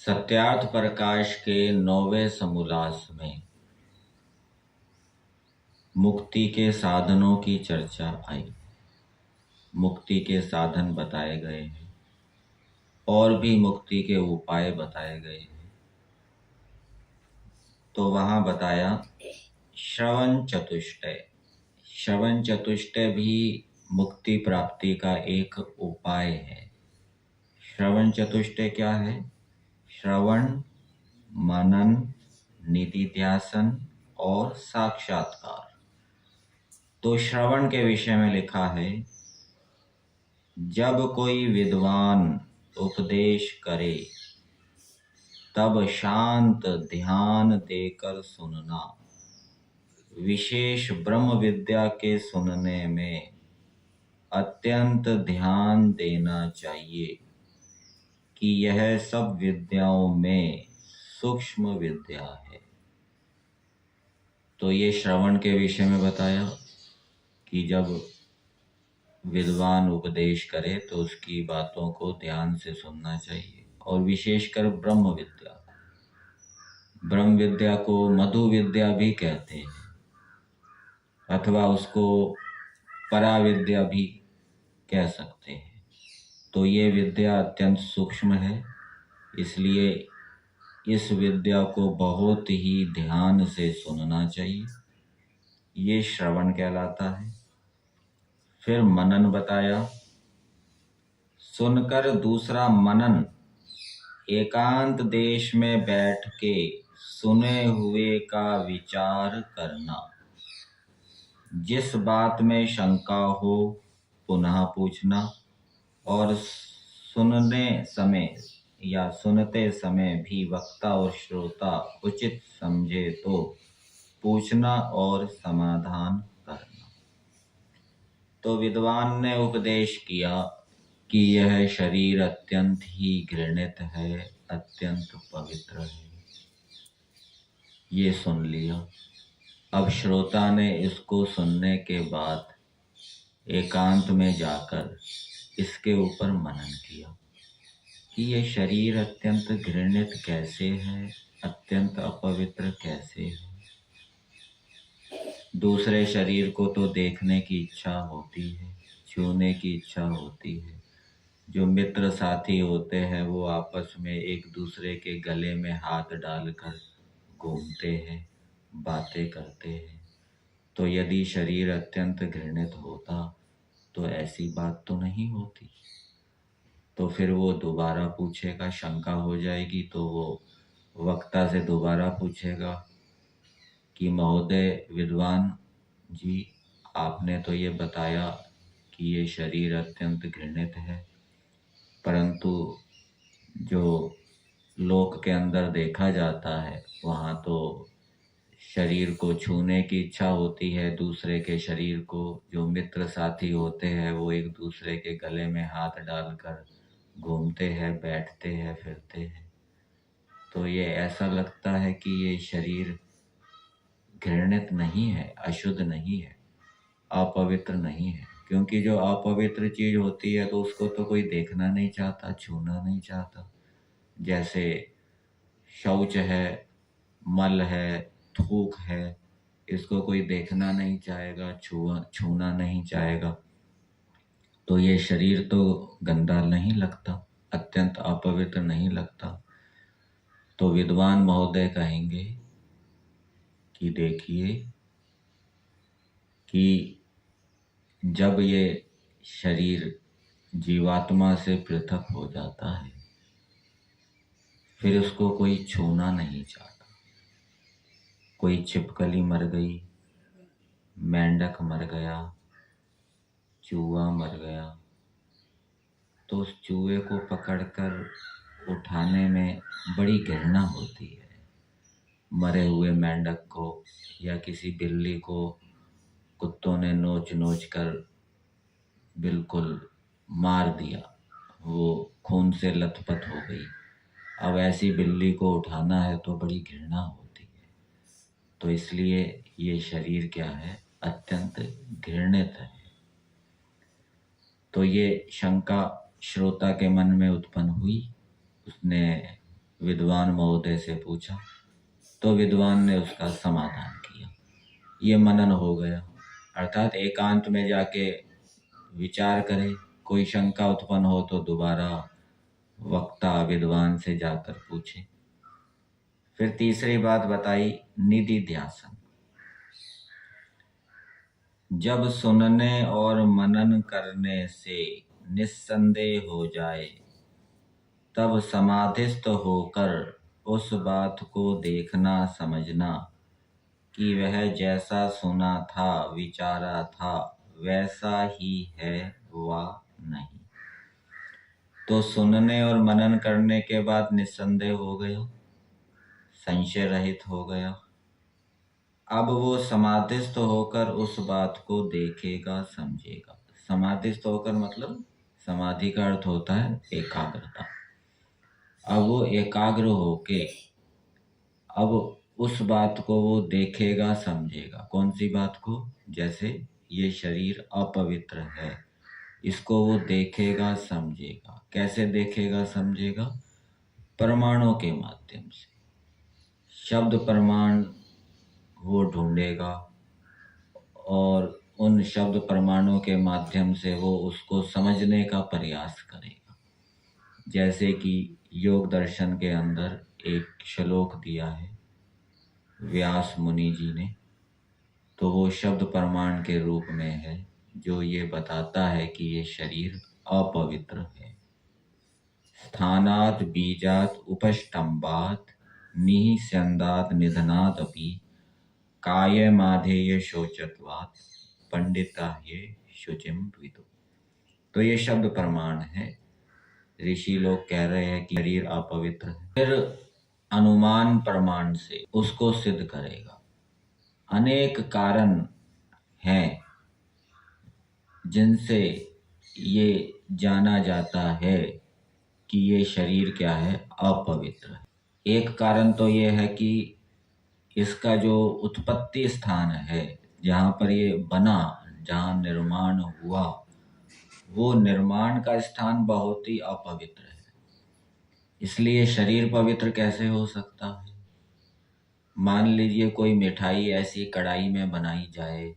सत्यार्थ प्रकाश के 9वें समोल्लास में मुक्ति के साधनों की चर्चा आई। मुक्ति के साधन बताए गए हैं और भी मुक्ति के उपाय बताए गए हैं। तो वहां बताया श्रवण चतुष्टय। श्रवण चतुष्टय भी मुक्ति प्राप्ति का एक उपाय है। श्रवण चतुष्टय क्या है? श्रवण, मनन, निधिध्यासन और साक्षात्कार। तो श्रवण के विषय में लिखा है, जब कोई विद्वान उपदेश करे तब शांत ध्यान देकर सुनना। विशेष ब्रह्म विद्या के सुनने में अत्यंत ध्यान देना चाहिए कि यह सब विद्याओं में सूक्ष्म विद्या है। तो ये श्रवण के विषय में बताया कि जब विद्वान उपदेश करे तो उसकी बातों को ध्यान से सुनना चाहिए, और विशेषकर ब्रह्म विद्या को मधु विद्या भी कहते हैं, अथवा उसको पराविद्या भी कह सकते हैं। तो ये विद्या अत्यंत सूक्ष्म है, इसलिए इस विद्या को बहुत ही ध्यान से सुनना चाहिए। ये श्रवण कहलाता है। फिर मनन बताया। सुनकर दूसरा मनन, एकांत देश में बैठ के सुने हुए का विचार करना। जिस बात में शंका हो पुनः पूछना, और सुनने समय या सुनते समय भी वक्ता और श्रोता उचित समझे तो पूछना और समाधान करना। तो विद्वान ने उपदेश किया कि यह शरीर अत्यंत ही घृणित है, अत्यंत पवित्र है। ये सुन लिया। अब श्रोता ने इसको सुनने के बाद एकांत में जाकर इसके ऊपर मनन किया कि ये शरीर अत्यंत घृणित कैसे है, अत्यंत अपवित्र कैसे है। दूसरे शरीर को तो देखने की इच्छा होती है, छूने की इच्छा होती है। जो मित्र साथी होते हैं वो आपस में एक दूसरे के गले में हाथ डालकर घूमते हैं, बातें करते हैं। तो यदि शरीर अत्यंत घृणित होता तो ऐसी बात तो नहीं होती। तो फिर वो दोबारा पूछेगा, शंका हो जाएगी तो वो वक्ता से दोबारा पूछेगा कि महोदय विद्वान जी, आपने तो ये बताया कि ये शरीर अत्यंत घृणित है, परंतु जो लोक के अंदर देखा जाता है वहाँ तो शरीर को छूने की इच्छा होती है। दूसरे के शरीर को जो मित्र साथी होते हैं वो एक दूसरे के गले में हाथ डालकर घूमते हैं, बैठते हैं, फिरते हैं। तो ये ऐसा लगता है कि ये शरीर घृणित नहीं है, अशुद्ध नहीं है, अपवित्र नहीं है। क्योंकि जो अपवित्र चीज होती है तो उसको तो कोई देखना नहीं चाहता, छूना नहीं चाहता। जैसे शौच है, मल है, थूक है, इसको कोई देखना नहीं चाहेगा, छूना नहीं चाहेगा। तो ये शरीर तो गंदा नहीं लगता, अत्यंत अपवित्र नहीं लगता। तो विद्वान महोदय कहेंगे कि देखिए कि जब ये शरीर जीवात्मा से पृथक हो जाता है फिर उसको कोई छूना नहीं चाहता। कोई छिपकली मर गई, मेंढक मर गया, चूहा मर गया, तो उस चूहे को पकड़कर उठाने में बड़ी घृणा होती है। मरे हुए मेंढक को या किसी बिल्ली को कुत्तों ने नोच नोच कर बिल्कुल मार दिया, वो खून से लथपथ हो गई। अब ऐसी बिल्ली को उठाना है तो बड़ी घृणा होती है। तो इसलिए ये शरीर क्या है, अत्यंत घृणित है। तो ये शंका श्रोता के मन में उत्पन्न हुई। उसने विद्वान महोदय से पूछा, तो विद्वान ने उसका समाधान किया। ये मनन हो गया, अर्थात एकांत में जाके विचार करे। कोई शंका उत्पन्न हो तो दोबारा वक्ता विद्वान से जाकर पूछे। फिर तीसरी बात बताई, निधि ध्यासन। जब सुनने और मनन करने से निस्संदेह हो जाए, तब समाधिस्थ होकर उस बात को देखना समझना कि वह जैसा सुना था विचारा था वैसा ही है वा नहीं। तो सुनने और मनन करने के बाद निस्संदेह हो गया, संशय रहित हो गया। अब वो समाधिस्थ होकर उस बात को देखेगा समझेगा। समाधिस्थ होकर मतलब समाधि का अर्थ होता है एकाग्रता। अब वो एकाग्र होके अब उस बात को वो देखेगा समझेगा। कौन सी बात को? जैसे ये शरीर अपवित्र है, इसको वो देखेगा समझेगा। कैसे देखेगा समझेगा? प्रमाणों के माध्यम से। शब्द प्रमाण वो ढूंढेगा और उन शब्द प्रमाणों के माध्यम से वो उसको समझने का प्रयास करेगा। जैसे कि योग दर्शन के अंदर एक श्लोक दिया है व्यास मुनि जी ने, तो वो शब्द प्रमाण के रूप में है जो ये बताता है कि ये शरीर अपवित्र है। स्थानात् बीजात् उपष्टम्बात् निःस्यन्दात् निधनात् अपि कायमाधेय शोचत्वात् पंडिताह्ये शुचिम विदु। तो ये शब्द प्रमाण है। ऋषि लोग कह रहे हैं कि शरीर अपवित्र है। फिर अनुमान प्रमाण से उसको सिद्ध करेगा। अनेक कारण हैं जिनसे ये जाना जाता है कि ये शरीर क्या है? अपवित्र है। एक कारण तो ये है कि इसका जो उत्पत्ति स्थान है, जहाँ पर ये बना, जहाँ निर्माण हुआ, वो निर्माण का स्थान बहुत ही अपवित्र है। इसलिए शरीर पवित्र कैसे हो सकता है? मान लीजिए कोई मिठाई ऐसी कढ़ाई में बनाई जाए,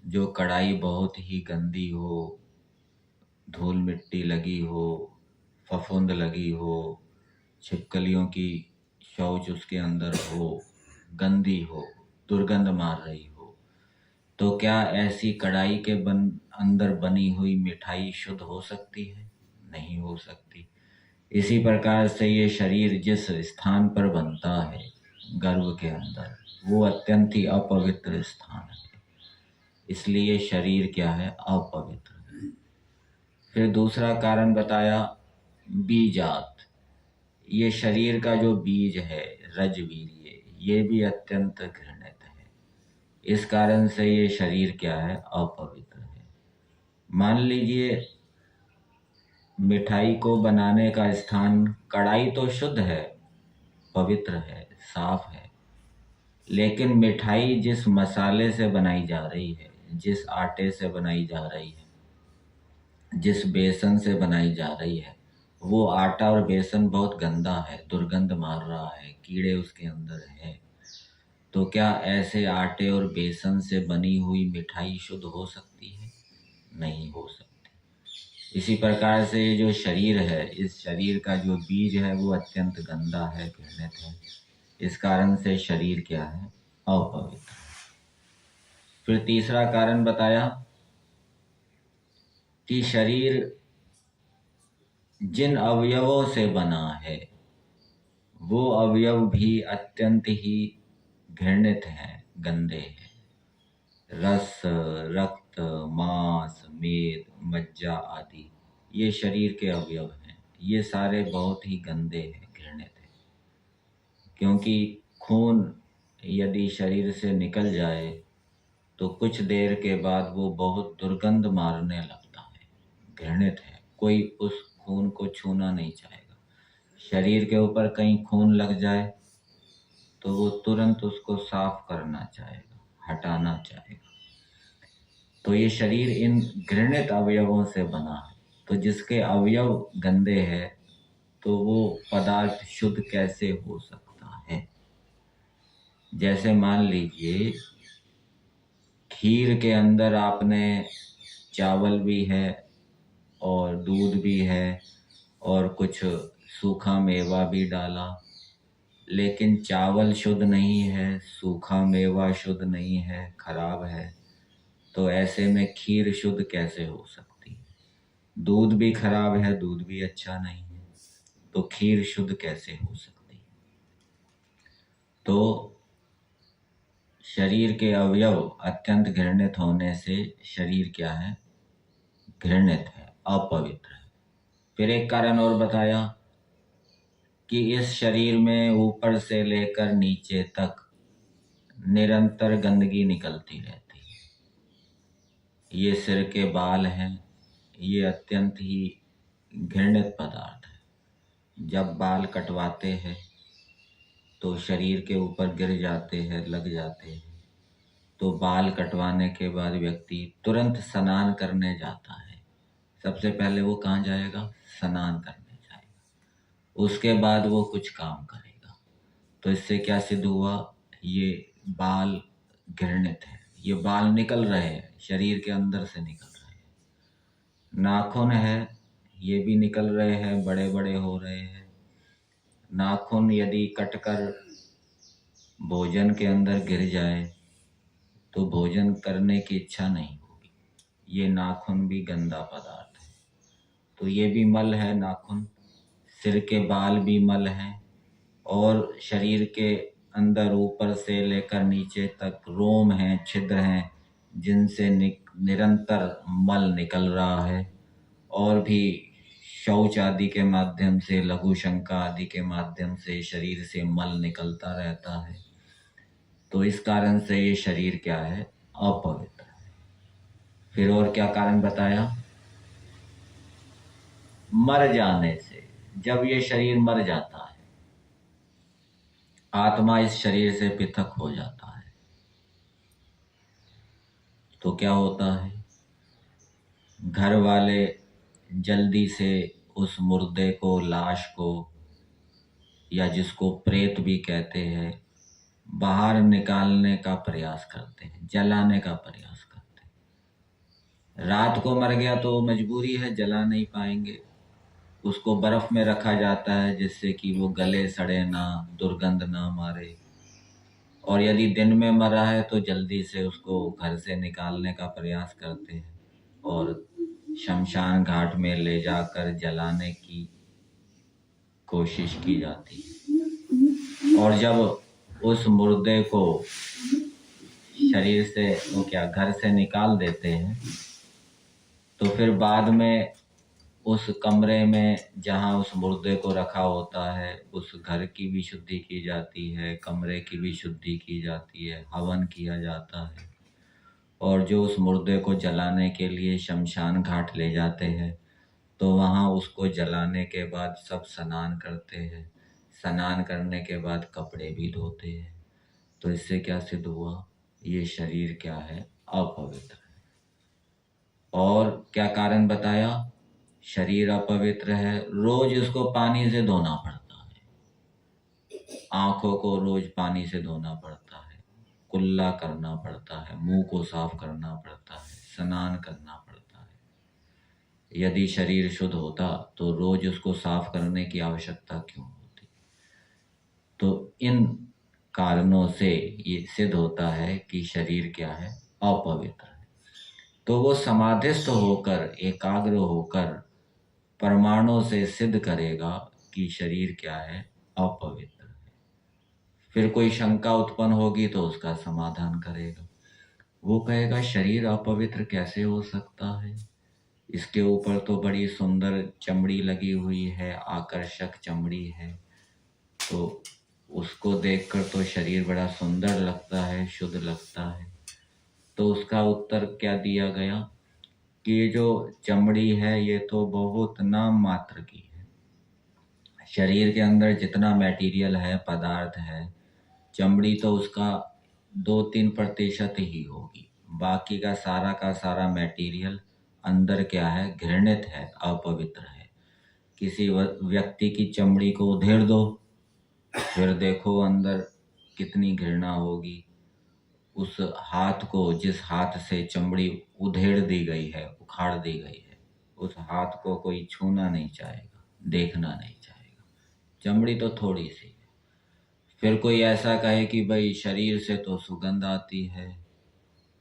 जो कढ़ाई बहुत ही गंदी हो, धूल मिट्टी लगी हो, फफूंद लगी हो, छिपकलियों की शौच उसके अंदर हो, गंदी हो, दुर्गंध मार रही हो, तो क्या ऐसी कढ़ाई के अंदर बनी हुई मिठाई शुद्ध हो सकती है? नहीं हो सकती। इसी प्रकार से ये शरीर जिस स्थान पर बनता है, गर्भ के अंदर, वो अत्यंत ही अपवित्र स्थान है। इसलिए शरीर क्या है? अपवित्र है। फिर दूसरा कारण बताया बीजात। ये शरीर का जो बीज है, रजवीर्य, ये भी अत्यंत घृणित है। इस कारण से ये शरीर क्या है? अपवित्र है। मान लीजिए मिठाई को बनाने का स्थान, कढ़ाई तो शुद्ध है, पवित्र है, साफ है, लेकिन मिठाई जिस मसाले से बनाई जा रही है, जिस आटे से बनाई जा रही है, जिस बेसन से बनाई जा रही है, वो आटा और बेसन बहुत गंदा है, दुर्गंध मार रहा है, कीड़े उसके अंदर है। तो क्या ऐसे आटे और बेसन से बनी हुई मिठाई शुद्ध हो सकती है? नहीं हो सकती। इसी प्रकार से ये जो शरीर है, इस शरीर का जो बीज है वो अत्यंत गंदा है, घृणित है। इस कारण से शरीर क्या है? अपवित्र। फिर तीसरा कारण बताया कि शरीर जिन अवयवों से बना है, वो अवयव भी अत्यंत ही घृणित हैं, गंदे हैं। रस, रक्त, मांस, मेद, मज्जा आदि ये शरीर के अवयव हैं। ये सारे बहुत ही गंदे हैं, घृणित हैं। क्योंकि खून यदि शरीर से निकल जाए तो कुछ देर के बाद वो बहुत दुर्गंध मारने लगता है, घृणित है। कोई उस खून को छूना नहीं चाहेगा। शरीर के ऊपर कहीं खून लग जाए तो वो तुरंत उसको साफ करना चाहेगा, हटाना चाहेगा। तो ये शरीर इन घृणित अवयवों से बना है। तो जिसके अवयव गंदे हैं, तो वो पदार्थ शुद्ध कैसे हो सकता है। जैसे मान लीजिए खीर के अंदर आपने चावल भी है और दूध भी है और कुछ सूखा मेवा भी डाला, लेकिन चावल शुद्ध नहीं है, सूखा मेवा शुद्ध नहीं है, खराब है, तो ऐसे में खीर शुद्ध कैसे हो सकती है। दूध भी खराब है, दूध भी अच्छा नहीं है, तो खीर शुद्ध कैसे हो सकती है। तो शरीर के अवयव अत्यंत घृणित होने से शरीर क्या है, घृणित है, अपवित्र है। फिर एक कारण और बताया कि इस शरीर में ऊपर से लेकर नीचे तक निरंतर गंदगी निकलती रहती है। ये सिर के बाल हैं, ये अत्यंत ही घृणित पदार्थ है। जब बाल कटवाते हैं तो शरीर के ऊपर गिर जाते हैं, लग जाते हैं, तो बाल कटवाने के बाद व्यक्ति तुरंत स्नान करने जाता है। सबसे पहले वो कहाँ जाएगा, स्नान करने जाएगा, उसके बाद वो कुछ काम करेगा। तो इससे क्या सिद्ध हुआ, ये बाल घृणित है, ये बाल निकल रहे हैं, शरीर के अंदर से निकल रहे हैं। नाखून है, ये भी निकल रहे हैं, बड़े बड़े हो रहे हैं। नाखून यदि कटकर भोजन के अंदर गिर जाए तो भोजन करने की इच्छा नहीं होगी। ये नाखून भी गंदा पदार्थ है, तो ये भी मल है नाखून। सिर के बाल भी मल हैं, और शरीर के अंदर ऊपर से लेकर नीचे तक रोम हैं, छिद्र हैं, जिनसे निरंतर मल निकल रहा है। और भी शौच आदि के माध्यम से, लघु शंका आदि के माध्यम से शरीर से मल निकलता रहता है। तो इस कारण से ये शरीर क्या है, अपवित्र है। फिर और क्या कारण बताया, मर जाने से, जब ये शरीर मर जाता है, आत्मा इस शरीर से पृथक हो जाता है, तो क्या होता है, घर वाले जल्दी से उस मुर्दे को, लाश को, या जिसको प्रेत भी कहते हैं, बाहर निकालने का प्रयास करते हैं, जलाने का प्रयास करते हैं। रात को मर गया तो मजबूरी है, जला नहीं पाएंगे, उसको बर्फ में रखा जाता है जिससे कि वो गले सड़े ना, दुर्गंध ना मारे। और यदि दिन में मरा है तो जल्दी से उसको घर से निकालने का प्रयास करते हैं और शमशान घाट में ले जाकर जलाने की कोशिश की जाती है। और जब उस मुर्दे को शरीर से, वो क्या, घर से निकाल देते हैं, तो फिर बाद में उस कमरे में जहाँ उस मुर्दे को रखा होता है, उस घर की भी शुद्धि की जाती है, कमरे की भी शुद्धि की जाती है, हवन किया जाता है। और जो उस मुर्दे को जलाने के लिए शमशान घाट ले जाते हैं, तो वहाँ उसको जलाने के बाद सब स्नान करते हैं। स्नान करने के बाद कपड़े भी धोते हैं। तो इससे क्या सिद्ध हुआ, ये शरीर क्या है, अपवित्र है। और क्या कारण बताया, शरीर अपवित्र है, रोज इसको पानी से धोना पड़ता है। आंखों को रोज पानी से धोना पड़ता है, कुल्ला करना पड़ता है, मुंह को साफ करना पड़ता है, स्नान करना पड़ता है। यदि शरीर शुद्ध होता तो रोज उसको साफ करने की आवश्यकता क्यों होती। तो इन कारणों से ये सिद्ध होता है कि शरीर क्या है, अपवित्र है। तो वो समाधिस्थ होकर, एकाग्र होकर प्रमाणों से सिद्ध करेगा कि शरीर क्या है, अपवित्र है। फिर कोई शंका उत्पन्न होगी तो उसका समाधान करेगा। वो कहेगा शरीर अपवित्र कैसे हो सकता है, इसके ऊपर तो बड़ी सुंदर चमड़ी लगी हुई है, आकर्षक चमड़ी है, तो उसको देखकर तो शरीर बड़ा सुंदर लगता है, शुद्ध लगता है। तो उसका उत्तर क्या दिया गया कि ये जो चमड़ी है ये तो बहुत नाम मात्र की है। शरीर के अंदर जितना मटेरियल है, पदार्थ है, चमड़ी तो उसका 2-3% ही होगी। बाकी का सारा मटेरियल अंदर क्या है, घृणित है, अपवित्र है। किसी व्यक्ति की चमड़ी को उधेड़ दो, फिर देखो अंदर कितनी घृणा होगी। उस हाथ को, जिस हाथ से चमड़ी उधेड़ दी गई है, उखाड़ दी गई है, उस हाथ को कोई छूना नहीं चाहेगा, देखना नहीं चाहेगा। चमड़ी तो थोड़ी सी है। फिर कोई ऐसा कहे कि भाई शरीर से तो सुगंध आती है,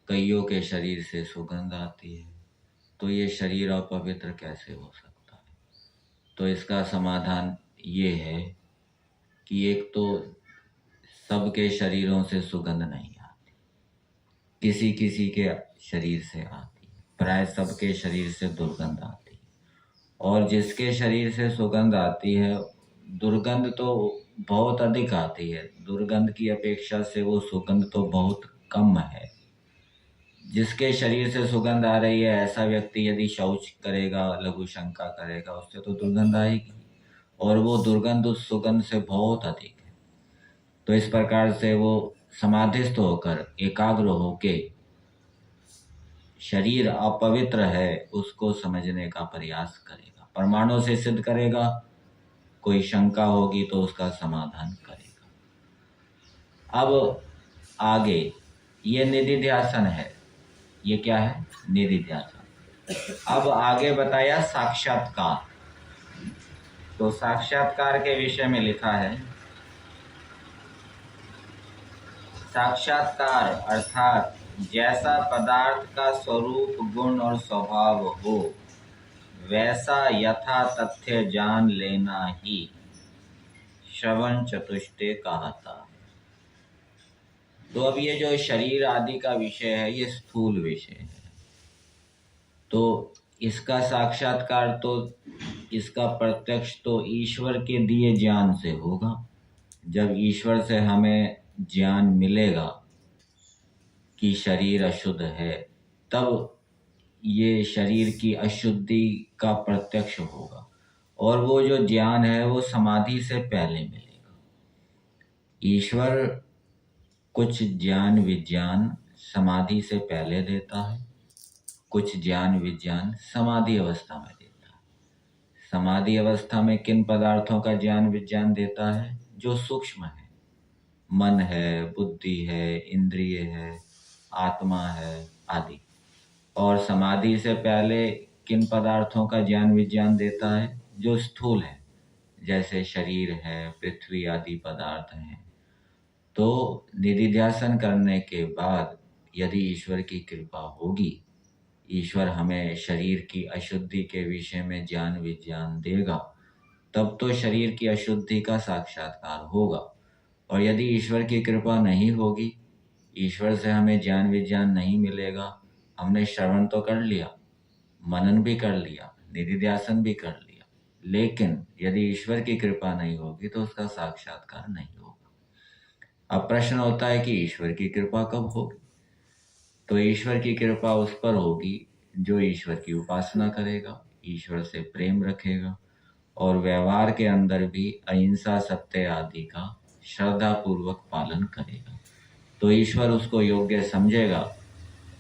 कईयों के शरीर से सुगंध आती है, तो ये शरीर अपवित्र कैसे हो सकता है? तो इसका समाधान ये है कि एक तो सबके शरीरों से सुगंध नहीं आती, किसी किसी के शरीर से आती है, प्राय सबके शरीर से दुर्गंध आती है। और जिसके शरीर से सुगंध आती है, दुर्गंध तो बहुत अधिक आती है, दुर्गंध की अपेक्षा से वो सुगंध तो बहुत कम है। जिसके शरीर से सुगंध आ रही है, ऐसा व्यक्ति यदि शौच करेगा, लघु शंका करेगा, उससे तो दुर्गंध आएगी, और वो दुर्गंध उस सुगंध से बहुत अधिक है। तो इस प्रकार से वो समाधिस्थ होकर, एकाग्र होके शरीर अपवित्र है उसको समझने का प्रयास करेगा, प्रमाणों से सिद्ध करेगा, कोई शंका होगी तो उसका समाधान करेगा। अब आगे ये निधिध्यासन है। ये क्या है? निधिध्यासन। अब आगे बताया साक्षात्कार। तो साक्षात्कार के विषय में लिखा है, साक्षात्कार अर्थात जैसा पदार्थ का स्वरूप, गुण और स्वभाव हो, वैसा यथा तथ्य जान लेना ही श्रवण चतुष्टय कहता है। तो अब ये जो शरीर आदि का विषय है, ये स्थूल विषय है। तो इसका साक्षात्कार तो, इसका प्रत्यक्ष तो ईश्वर के दिए ज्ञान से होगा। जब ईश्वर से हमें ज्ञान मिलेगा कि शरीर अशुद्ध है, तब ये शरीर की अशुद्धि का प्रत्यक्ष होगा। और वो जो ज्ञान है वो समाधि से पहले मिलेगा। ईश्वर कुछ ज्ञान विज्ञान समाधि से पहले देता है, कुछ ज्ञान विज्ञान समाधि अवस्था में देता है। समाधि अवस्था में किन पदार्थों का ज्ञान विज्ञान देता है? जो सूक्ष्म है, मन है, बुद्धि है, इंद्रिय है, आत्मा है आदि। और समाधि से पहले किन पदार्थों का ज्ञान विज्ञान देता है? जो स्थूल है, जैसे शरीर है, पृथ्वी आदि पदार्थ हैं। तो निधिध्यासन करने के बाद यदि ईश्वर की कृपा होगी, ईश्वर हमें शरीर की अशुद्धि के विषय में ज्ञान विज्ञान देगा, तब तो शरीर की अशुद्धि का साक्षात्कार होगा। और यदि ईश्वर की कृपा नहीं होगी, ईश्वर से हमें ज्ञान विज्ञान नहीं मिलेगा, हमने श्रवण तो कर लिया, मनन भी कर लिया, निधिध्यासन भी कर लिया, लेकिन यदि ईश्वर की कृपा नहीं होगी तो उसका साक्षात्कार नहीं होगा। अब प्रश्न होता है कि ईश्वर की कृपा कब होगी? तो ईश्वर की कृपा उस पर होगी जो ईश्वर की उपासना करेगा, ईश्वर से प्रेम रखेगा, और व्यवहार के अंदर भी अहिंसा, सत्य आदि का श्रद्धा पूर्वक पालन करेगा। तो ईश्वर उसको योग्य समझेगा,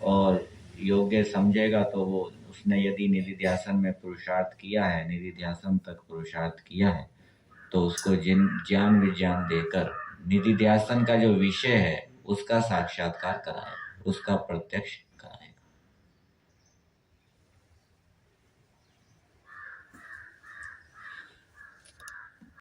और योग्य समझेगा तो वो, उसने यदि निधिध्यासन में पुरुषार्थ किया है, निधिध्यासन तक पुरुषार्थ किया है, तो उसको जिन ज्ञान विज्ञान देकर निधिध्यासन का जो विषय है उसका साक्षात्कार कराए, उसका प्रत्यक्ष